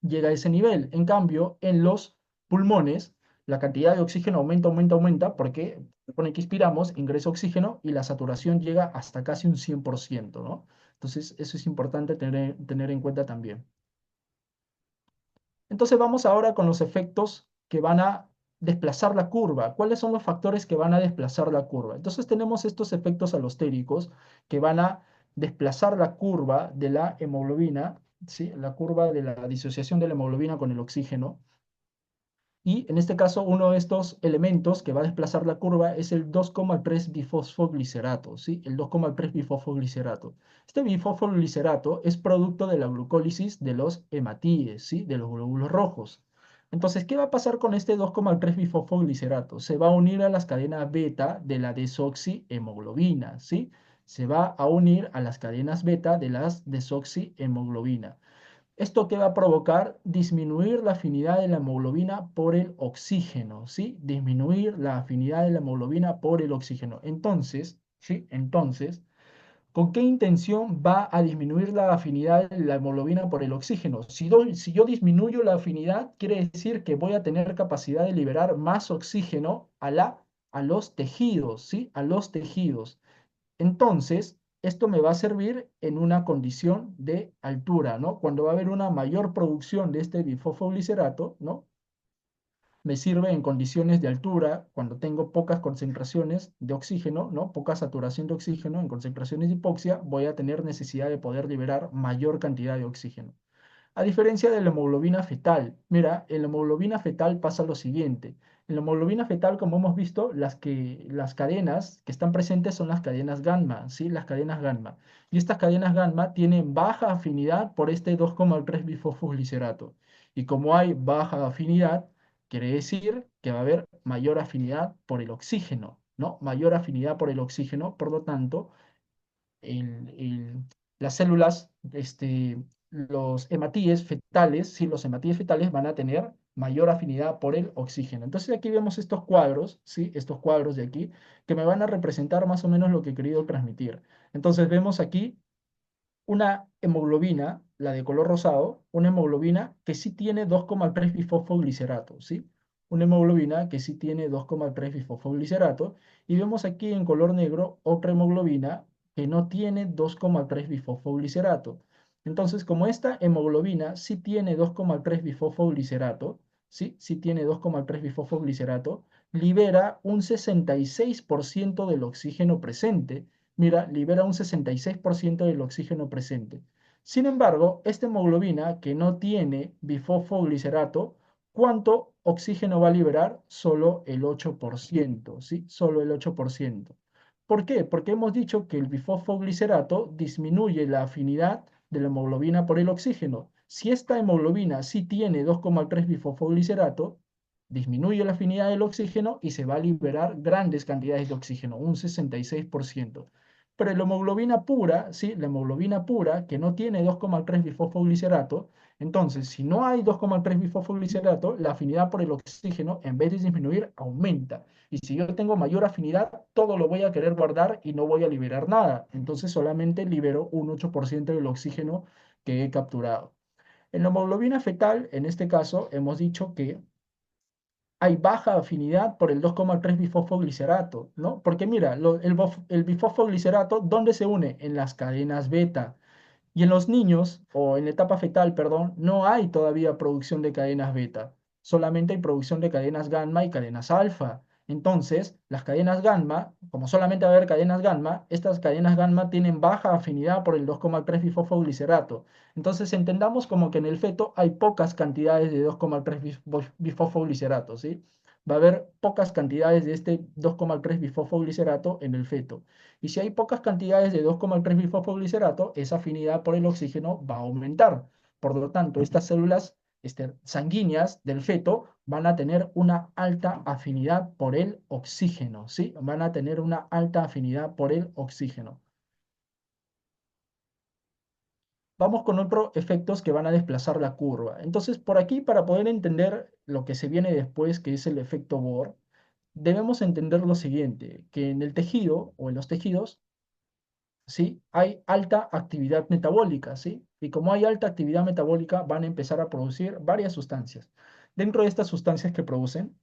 llega a ese nivel. En cambio, en los pulmones, la cantidad de oxígeno aumenta, aumenta, aumenta, porque supone que inspiramos, ingresa oxígeno y la saturación llega hasta casi un 100%, ¿no? Entonces, eso es importante tener en cuenta también. Entonces vamos ahora con los efectos que van a desplazar la curva. ¿Cuáles son los factores que van a desplazar la curva? Entonces tenemos estos efectos alostéricos que van a desplazar la curva de la hemoglobina, ¿sí? La curva de la disociación de la hemoglobina con el oxígeno. Y en este caso, uno de estos elementos que va a desplazar la curva es el 2,3 bifosfoglicerato, ¿sí? El 2,3 bifosfoglicerato. Este bifosfoglicerato es producto de la glucólisis de los hematíes, ¿sí? De los glóbulos rojos. Entonces, ¿qué va a pasar con este 2,3 bifosfoglicerato? Se va a unir a las cadenas beta de la desoxihemoglobina, ¿sí? Se va a unir a las cadenas beta de las desoxihemoglobina. ¿Esto qué va a provocar? Disminuir la afinidad de la hemoglobina por el oxígeno, ¿sí? Disminuir la afinidad de la hemoglobina por el oxígeno. Entonces, ¿sí? Entonces, ¿con qué intención va a disminuir la afinidad de la hemoglobina por el oxígeno? Si yo disminuyo la afinidad, quiere decir que voy a tener capacidad de liberar más oxígeno a los tejidos, ¿sí? A los tejidos. Entonces, esto me va a servir en una condición de altura, ¿no? Cuando va a haber una mayor producción de este bifosfoglicerato, ¿no? Me sirve en condiciones de altura, cuando tengo pocas concentraciones de oxígeno, ¿no? Poca saturación de oxígeno, en concentraciones de hipoxia, voy a tener necesidad de poder liberar mayor cantidad de oxígeno. A diferencia de la hemoglobina fetal, mira, en la hemoglobina fetal pasa lo siguiente. En la hemoglobina fetal, como hemos visto, las cadenas que están presentes son las cadenas gamma, ¿sí? Las cadenas gamma. Y estas cadenas gamma tienen baja afinidad por este 2,3 bifosfoglicerato. Y como hay baja afinidad, quiere decir que va a haber mayor afinidad por el oxígeno, ¿no? Mayor afinidad por el oxígeno, por lo tanto, las células, los hematíes fetales, sí, los hematíes fetales van a tener mayor afinidad por el oxígeno. Entonces aquí vemos estos cuadros, ¿sí? Estos cuadros de aquí, que me van a representar más o menos lo que he querido transmitir. Entonces vemos aquí una hemoglobina, la de color rosado, una hemoglobina que sí tiene 2,3 bifosfoglicerato, ¿sí? Una hemoglobina que sí tiene 2,3 bifosfoglicerato. Y vemos aquí en color negro otra hemoglobina que no tiene 2,3 bifosfoglicerato. Entonces, como esta hemoglobina sí tiene 2,3 bifosfoglicerato, ¿sí? Sí tiene 2,3 bifosfoglicerato, libera un 66% del oxígeno presente. Mira, libera un 66% del oxígeno presente. Sin embargo, esta hemoglobina que no tiene bifosfoglicerato, ¿cuánto oxígeno va a liberar? Solo el 8%, ¿sí? Solo el 8%. ¿Por qué? Porque hemos dicho que el bifosfoglicerato disminuye la afinidad de la hemoglobina por el oxígeno. Si esta hemoglobina sí tiene 2,3 bifosfoglicerato, disminuye la afinidad del oxígeno y se va a liberar grandes cantidades de oxígeno, un 66%. Pero la hemoglobina pura, ¿sí? La hemoglobina pura, que no tiene 2,3 bifosfoglicerato, entonces, si no hay 2,3 bifosfoglicerato, la afinidad por el oxígeno, en vez de disminuir, aumenta. Y si yo tengo mayor afinidad, todo lo voy a querer guardar y no voy a liberar nada. Entonces, solamente libero un 8% del oxígeno que he capturado. En la hemoglobina fetal, en este caso, hemos dicho que hay baja afinidad por el 2,3 bifosfoglicerato, ¿no? Porque mira, el bifosfoglicerato, ¿dónde se une? En las cadenas beta. Y en los niños, o en la etapa fetal, perdón, no hay todavía producción de cadenas beta, solamente hay producción de cadenas gamma y cadenas alfa. Entonces, las cadenas gamma, como solamente va a haber cadenas gamma, estas cadenas gamma tienen baja afinidad por el 2,3 bifosfoglicerato. Entonces, entendamos como que en el feto hay pocas cantidades de 2,3 bifosfoglicerato, ¿sí? Va a haber pocas cantidades de este 2,3 bifosfoglicerato en el feto. Y si hay pocas cantidades de 2,3 bifosfoglicerato, esa afinidad por el oxígeno va a aumentar. Por lo tanto, estas células sanguíneas del feto van a tener una alta afinidad por el oxígeno, ¿sí? Van a tener una alta afinidad por el oxígeno. Vamos con otros efectos que van a desplazar la curva. Entonces, por aquí, para poder entender lo que se viene después, que es el efecto Bohr, debemos entender lo siguiente, que en el tejido o en los tejidos, ¿sí? Hay alta actividad metabólica, ¿sí? Y como hay alta actividad metabólica, van a empezar a producir varias sustancias. Dentro de estas sustancias que producen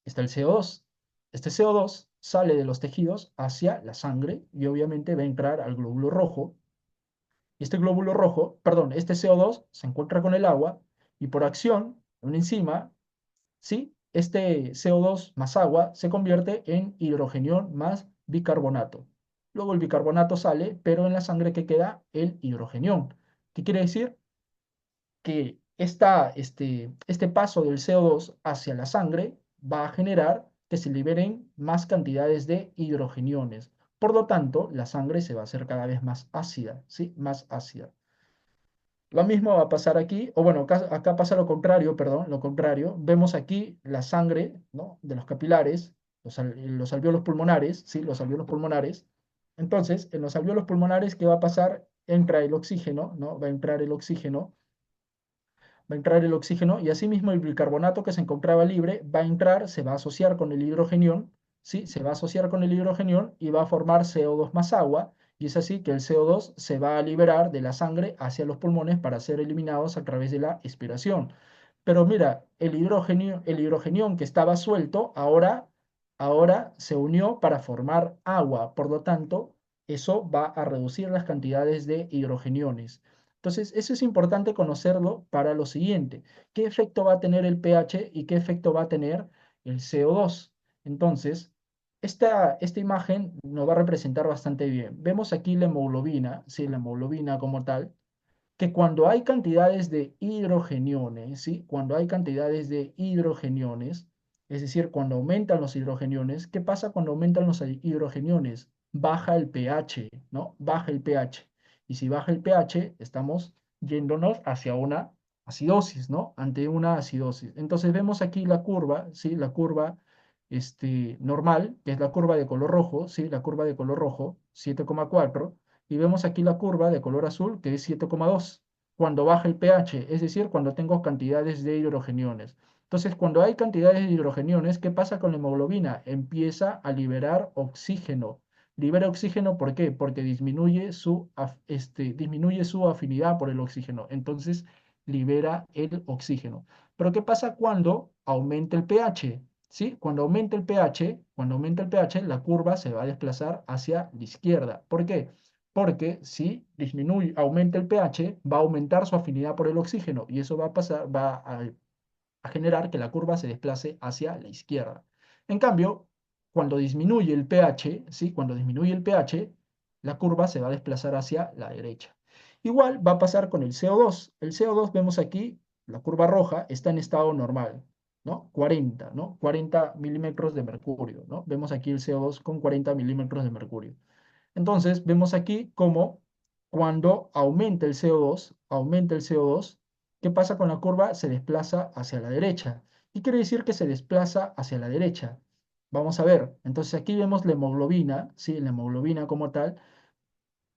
está el CO2. Este CO2 sale de los tejidos hacia la sangre y obviamente va a entrar al glóbulo rojo. Y este glóbulo rojo, perdón, este CO2 se encuentra con el agua y por acción de una enzima, ¿sí? Este CO2 más agua se convierte en hidrogenión más bicarbonato. Luego el bicarbonato sale, pero en la sangre que queda el hidrogenión. ¿Qué quiere decir? Que este paso del CO2 hacia la sangre va a generar que se liberen más cantidades de hidrogeniones. Por lo tanto, la sangre se va a hacer cada vez más ácida, ¿sí? Más ácida. Lo mismo va a pasar aquí, o bueno, acá pasa lo contrario, perdón, lo contrario. Vemos aquí la sangre, ¿no? De los capilares, los alvéolos pulmonares, ¿sí? Los alvéolos pulmonares. Entonces, en los alvéolos pulmonares, ¿qué va a pasar? Entra el oxígeno, ¿no? Va a entrar el oxígeno, va a entrar el oxígeno y asimismo el bicarbonato que se encontraba libre va a entrar, se va a asociar con el hidrogenión, ¿sí? Se va a asociar con el hidrogenión y va a formar CO2 más agua y es así que el CO2 se va a liberar de la sangre hacia los pulmones para ser eliminados a través de la expiración. Pero mira, el hidrogenión que estaba suelto ahora se unió para formar agua, por lo tanto, eso va a reducir las cantidades de hidrogeniones. Entonces, eso es importante conocerlo para lo siguiente. ¿Qué efecto va a tener el pH y qué efecto va a tener el CO2? Entonces, esta imagen nos va a representar bastante bien. Vemos aquí la hemoglobina, ¿sí? La hemoglobina como tal, que cuando hay cantidades de hidrogeniones, ¿sí? Cuando hay cantidades de hidrogeniones, es decir, cuando aumentan los hidrogeniones, ¿qué pasa cuando aumentan los hidrogeniones? Baja el pH, ¿no? Baja el pH. Y si baja el pH, estamos yéndonos hacia una acidosis, ¿no? Ante una acidosis. Entonces vemos aquí la curva, ¿sí? La curva normal, que es la curva de color rojo, ¿sí? La curva de color rojo, 7,4 y vemos aquí la curva de color azul que es 7,2 cuando baja el pH, es decir, cuando tengo cantidades de hidrogeniones. Entonces, cuando hay cantidades de hidrogeniones, ¿qué pasa con la hemoglobina? Empieza a liberar oxígeno. Libera oxígeno, ¿por qué? Porque disminuye su afinidad por el oxígeno. Entonces, libera el oxígeno. Pero ¿qué pasa cuando aumenta el pH? ¿Sí? Cuando aumenta el pH, la curva se va a desplazar hacia la izquierda. ¿Por qué? Porque si aumenta el pH, va a aumentar su afinidad por el oxígeno y eso va a generar que la curva se desplace hacia la izquierda. En cambio, cuando disminuye el pH, ¿sí? Cuando disminuye el pH, la curva se va a desplazar hacia la derecha. Igual va a pasar con el CO2. El CO2 vemos aquí, la curva roja está en estado normal, ¿no? 40, ¿no? 40 milímetros de mercurio, ¿no? Vemos aquí el CO2 con 40 milímetros de mercurio. Entonces, vemos aquí cómo cuando aumenta el CO2, ¿qué pasa con la curva? Se desplaza hacia la derecha. ¿Qué quiere decir que se desplaza hacia la derecha? Vamos a ver. Entonces, aquí vemos la hemoglobina, ¿sí? La hemoglobina como tal,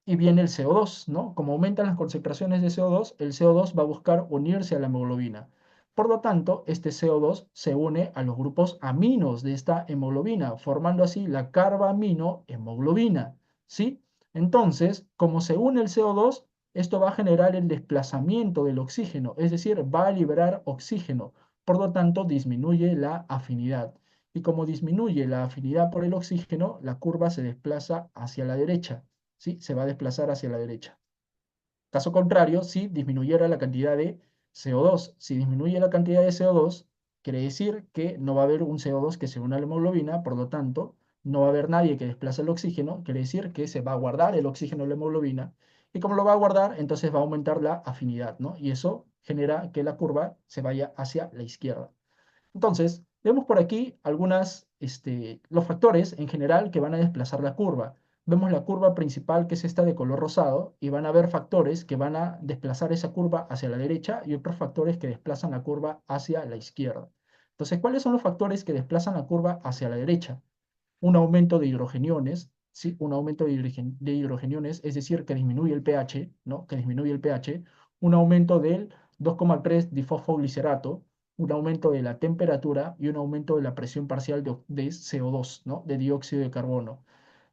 y viene el CO2, ¿no? Como aumentan las concentraciones de CO2, el CO2 va a buscar unirse a la hemoglobina. Por lo tanto, este CO2 se une a los grupos aminos de esta hemoglobina, formando así la carbaminohemoglobina, ¿sí? Entonces, como se une el CO2, esto va a generar el desplazamiento del oxígeno, es decir, va a liberar oxígeno. Por lo tanto, disminuye la afinidad. Y como disminuye la afinidad por el oxígeno, la curva se desplaza hacia la derecha. ¿Sí? Se va a desplazar hacia la derecha. Caso contrario, si disminuyera la cantidad de CO2, si disminuye la cantidad de CO2, quiere decir que no va a haber un CO2 que se una a la hemoglobina, por lo tanto, no va a haber nadie que desplace el oxígeno, quiere decir que se va a guardar el oxígeno en la hemoglobina, y como lo va a guardar, entonces va a aumentar la afinidad, ¿no? Y eso genera que la curva se vaya hacia la izquierda. Entonces, vemos por aquí los factores en general que van a desplazar la curva. Vemos la curva principal que es esta de color rosado y van a haber factores que van a desplazar esa curva hacia la derecha y otros factores que desplazan la curva hacia la izquierda. Entonces, ¿cuáles son los factores que desplazan la curva hacia la derecha? Un aumento de hidrogeniones, ¿sí? Un aumento de hidrogeniones, es decir, que disminuye el pH, ¿no? Que disminuye el pH. Un aumento del 2,3 difosfoglicerato, un aumento de la temperatura y un aumento de la presión parcial de CO2, ¿no? De dióxido de carbono.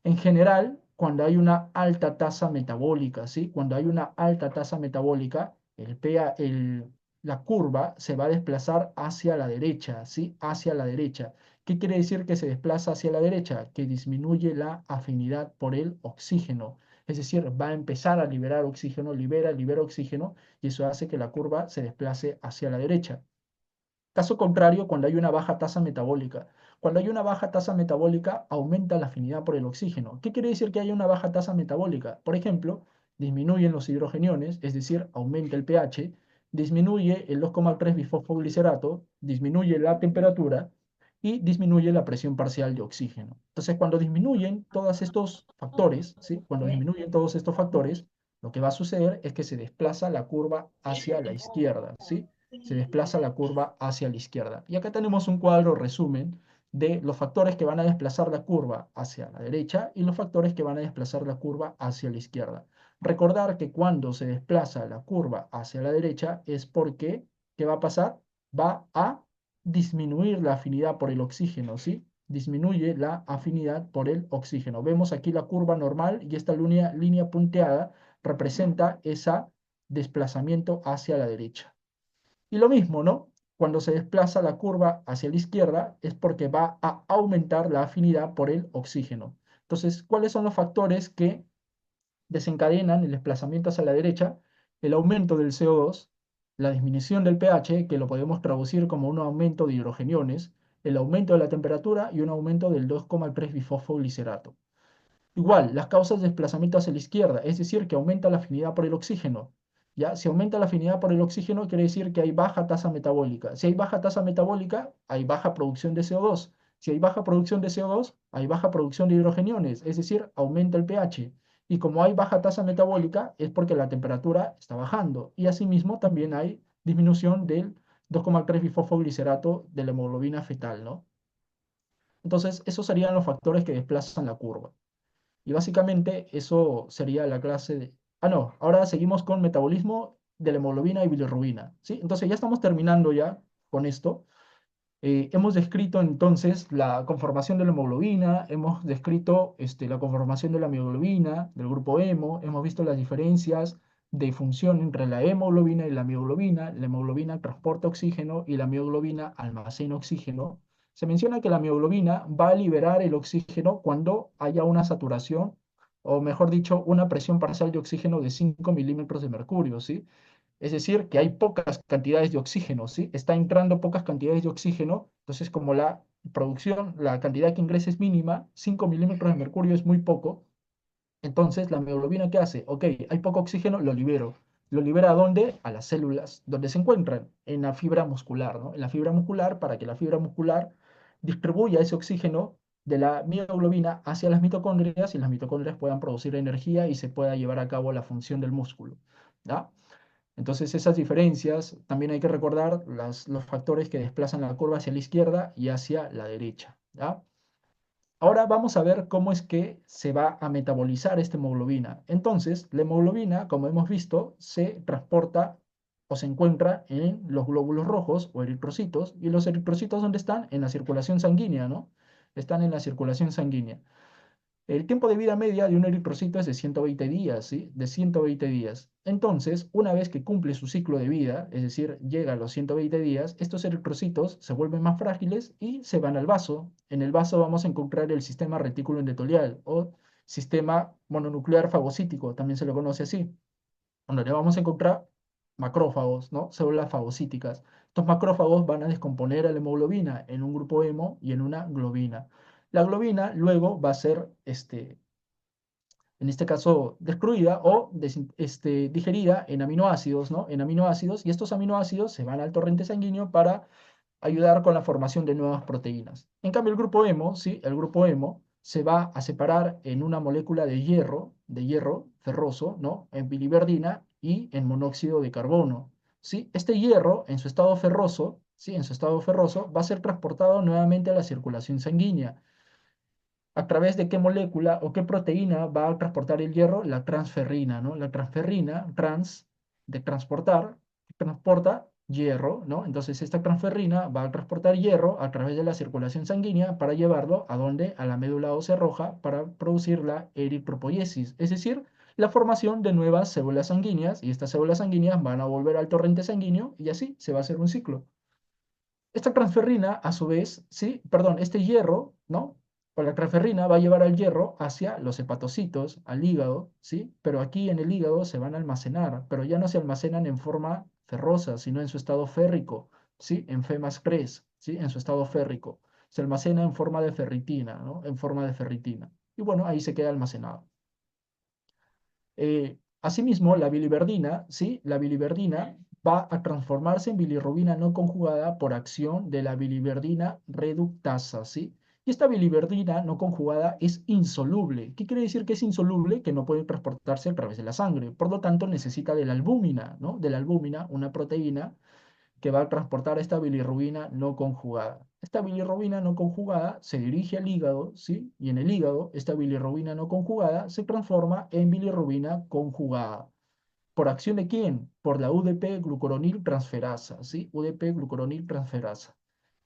En general, cuando hay una alta tasa metabólica, ¿sí? Cuando hay una alta tasa metabólica, la curva se va a desplazar hacia la derecha, ¿sí? Hacia la derecha. ¿Qué quiere decir que se desplaza hacia la derecha? Que disminuye la afinidad por el oxígeno. Es decir, va a empezar a liberar oxígeno, libera oxígeno, y eso hace que la curva se desplace hacia la derecha. Caso contrario, cuando hay una baja tasa metabólica. Cuando hay una baja tasa metabólica, aumenta la afinidad por el oxígeno. ¿Qué quiere decir que haya una baja tasa metabólica? Por ejemplo, disminuyen los hidrogeniones, es decir, aumenta el pH, disminuye el 2,3 bifosfoglicerato, disminuye la temperatura y disminuye la presión parcial de oxígeno. Entonces, cuando disminuyen todos estos factores, ¿sí? Cuando disminuyen todos estos factores, lo que va a suceder es que se desplaza la curva hacia la izquierda, ¿sí? Se desplaza la curva hacia la izquierda. Y acá tenemos un cuadro resumen de los factores que van a desplazar la curva hacia la derecha y los factores que van a desplazar la curva hacia la izquierda. Recordar que cuando se desplaza la curva hacia la derecha es porque, ¿qué va a pasar? Va a disminuir la afinidad por el oxígeno, ¿sí? Disminuye la afinidad por el oxígeno. Vemos aquí la curva normal y esta línea punteada representa ese desplazamiento hacia la derecha. Y lo mismo, ¿no? Cuando se desplaza la curva hacia la izquierda es porque va a aumentar la afinidad por el oxígeno. Entonces, ¿cuáles son los factores que desencadenan el desplazamiento hacia la derecha? El aumento del CO2, la disminución del pH, que lo podemos traducir como un aumento de hidrogeniones, el aumento de la temperatura y un aumento del 2,3 bifosfoglicerato. Igual, las causas de desplazamiento hacia la izquierda, es decir, que aumenta la afinidad por el oxígeno. ¿Ya? Si aumenta la afinidad por el oxígeno, quiere decir que hay baja tasa metabólica. Si hay baja tasa metabólica, hay baja producción de CO2. Si hay baja producción de CO2, hay baja producción de hidrogeniones, es decir, aumenta el pH. Y como hay baja tasa metabólica, es porque la temperatura está bajando. Y asimismo también hay disminución del 2,3 bifosfoglicerato de la hemoglobina fetal, ¿no? Entonces, esos serían los factores que desplazan la curva. Y básicamente eso sería la clase de... Ah, no, ahora seguimos con metabolismo de la hemoglobina y bilirrubina, ¿sí? Entonces ya estamos terminando ya con esto. Hemos descrito entonces la conformación de la hemoglobina, hemos descrito la conformación de la mioglobina, del grupo hemo, hemos visto las diferencias de función entre la hemoglobina y la mioglobina. La hemoglobina transporta oxígeno y la mioglobina almacena oxígeno. Se menciona que la mioglobina va a liberar el oxígeno cuando haya una saturación, o mejor dicho, una presión parcial de oxígeno de 5 milímetros de mercurio, ¿sí? Es decir, que hay pocas cantidades de oxígeno, ¿sí? Está entrando pocas cantidades de oxígeno, entonces como la producción, la cantidad que ingresa es mínima, 5 milímetros de mercurio es muy poco, entonces la hemoglobina ¿qué hace? Ok, hay poco oxígeno, lo libero. ¿Lo libera a dónde? A las células, donde se encuentran, en la fibra muscular, ¿no? En la fibra muscular, para que la fibra muscular distribuya ese oxígeno de la mioglobina hacia las mitocondrias y las mitocondrias puedan producir energía y se pueda llevar a cabo la función del músculo, ¿ya? Entonces esas diferencias, también hay que recordar los factores que desplazan la curva hacia la izquierda y hacia la derecha, ¿ya? Ahora vamos a ver cómo es que se va a metabolizar esta hemoglobina. Entonces, la hemoglobina, como hemos visto, se transporta o se encuentra en los glóbulos rojos o eritrocitos. ¿Y los eritrocitos dónde están? En la circulación sanguínea, ¿no? Están en la circulación sanguínea. El tiempo de vida media de un eritrocito es de 120 días, ¿sí? De 120 días. Entonces, una vez que cumple su ciclo de vida, es decir, llega a los 120 días, estos eritrocitos se vuelven más frágiles y se van al vaso. En el vaso vamos a encontrar el sistema retículo endotelial o sistema mononuclear fagocítico, también se lo conoce así, donde le vamos a encontrar macrófagos, ¿no? Células fagocíticas. Estos macrófagos van a descomponer a la hemoglobina en un grupo hemo y en una globina. La globina luego va a ser, en este caso, destruida o digerida en aminoácidos, ¿no? En aminoácidos, y estos aminoácidos se van al torrente sanguíneo para ayudar con la formación de nuevas proteínas. En cambio, el grupo hemo, ¿sí? El grupo hemo se va a separar en una molécula de hierro ferroso, ¿no? En biliverdina y en monóxido de carbono, ¿sí? Este hierro, en su estado ferroso, ¿sí? En su estado ferroso, va a ser transportado nuevamente a la circulación sanguínea. ¿A través de qué molécula o qué proteína va a transportar el hierro? La transferrina, ¿no? La transferrina, de transportar, transporta hierro, ¿no? Entonces esta transferrina va a transportar hierro a través de la circulación sanguínea para llevarlo a donde, a la médula ósea roja para producir la eritropoiesis, es decir, la formación de nuevas células sanguíneas y estas células sanguíneas van a volver al torrente sanguíneo y así se va a hacer un ciclo. Esta transferrina, a su vez, sí, perdón, este hierro, ¿no? O la transferrina va a llevar al hierro hacia los hepatocitos, al hígado, ¿sí? Pero aquí en el hígado se van a almacenar, pero ya no se almacenan en forma ferrosa, sino en su estado férrico, ¿sí? En Fe más Cres, ¿sí? En su estado férrico. Se almacena en forma de ferritina, ¿no? En forma de ferritina. Y bueno, ahí se queda almacenado. Asimismo, la biliverdina, ¿sí? La biliverdina va a transformarse en bilirrubina no conjugada por acción de la biliverdina reductasa, ¿sí? Y esta biliverdina no conjugada es insoluble. ¿Qué quiere decir que es insoluble? Que no puede transportarse a través de la sangre. Por lo tanto, necesita de la albúmina, ¿no? De la albúmina, una proteína que va a transportar esta bilirrubina no conjugada. Esta bilirrubina no conjugada se dirige al hígado, ¿sí? Y en el hígado, esta bilirrubina no conjugada se transforma en bilirrubina conjugada. ¿Por acción de quién? Por la UDP-glucuronil transferasa, ¿sí? UDP-glucuronil transferasa.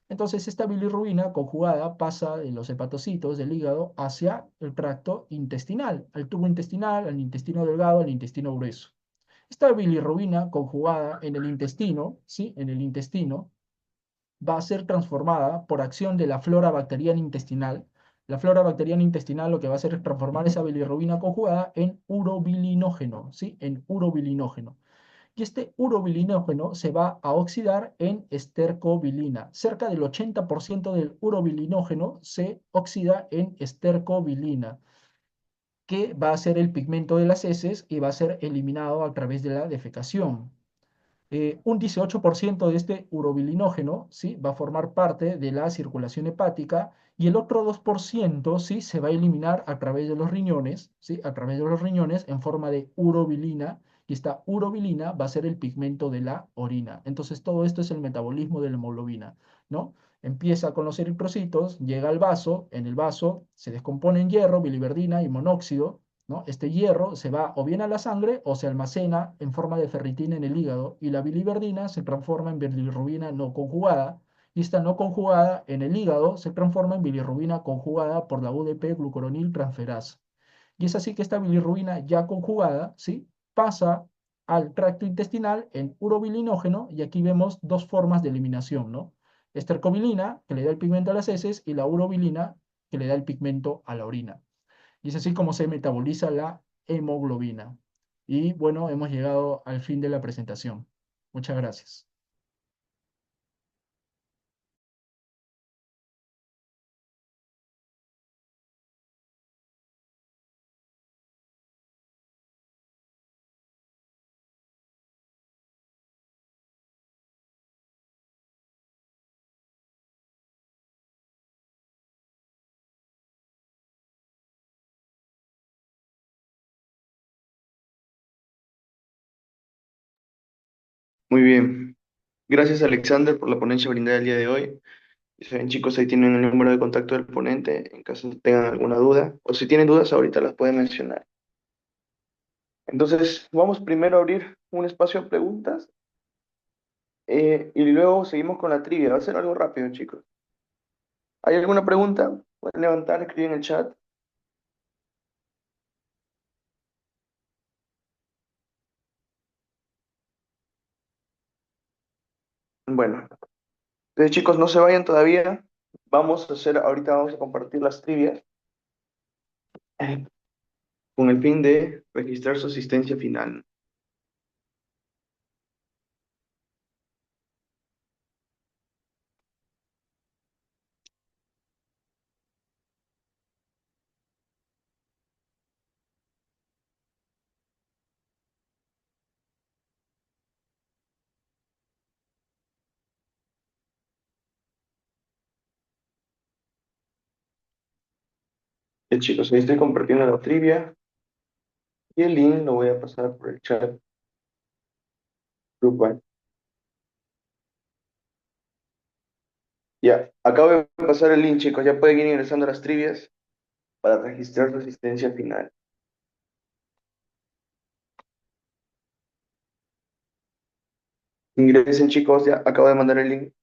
Entonces, esta bilirrubina conjugada pasa de los hepatocitos del hígado hacia el tracto intestinal, al tubo intestinal, al intestino delgado, al intestino grueso. Esta bilirrubina conjugada en el intestino, ¿sí? En el intestino, va a ser transformada por acción de la flora bacteriana intestinal. La flora bacteriana intestinal lo que va a hacer es transformar esa bilirrubina conjugada en urobilinógeno, ¿sí? En urobilinógeno. Y este urobilinógeno se va a oxidar en estercobilina. Cerca del 80% del urobilinógeno se oxida en estercobilina, que va a ser el pigmento de las heces y va a ser eliminado a través de la defecación. Un 18% de este urobilinógeno, ¿sí? Va a formar parte de la circulación hepática y el otro 2%, ¿sí? Se va a eliminar a través de los riñones, ¿sí? A través de los riñones en forma de urobilina, y esta urobilina va a ser el pigmento de la orina. Entonces todo esto es el metabolismo de la hemoglobina, ¿no? Empieza con los eritrocitos, llega al vaso, en el vaso se descompone en hierro, biliverdina y monóxido, ¿no? Este hierro se va o bien a la sangre o se almacena en forma de ferritina en el hígado y la biliverdina se transforma en bilirrubina no conjugada y esta no conjugada en el hígado se transforma en bilirrubina conjugada por la UDP-glucuronil transferasa. Y es así que esta bilirrubina ya conjugada, ¿sí? Pasa al tracto intestinal en urobilinógeno y aquí vemos dos formas de eliminación, ¿no? Estercobilina, que le da el pigmento a las heces, y la urobilina, que le da el pigmento a la orina. Y es así como se metaboliza la hemoglobina. Y bueno, hemos llegado al fin de la presentación. Muchas gracias. Muy bien. Gracias, Alexander, por la ponencia brindada el día de hoy. Ya saben, chicos, ahí tienen el número de contacto del ponente en caso tengan alguna duda. O si tienen dudas, ahorita las pueden mencionar. Entonces, vamos primero a abrir un espacio a preguntas y luego seguimos con la trivia. Va a ser algo rápido, chicos. ¿Hay alguna pregunta? Pueden levantar, escribir en el chat. Bueno, entonces, chicos, no se vayan todavía. Ahorita vamos a compartir las trivias eh, con el fin de registrar su asistencia final. Chicos, ahí estoy compartiendo la trivia y el link lo voy a pasar por el chat grupal. Ya, acabo de pasar el link, chicos. Ya pueden ir ingresando a las trivias para registrar su asistencia final. Ingresen chicos, ya acabo de mandar el link.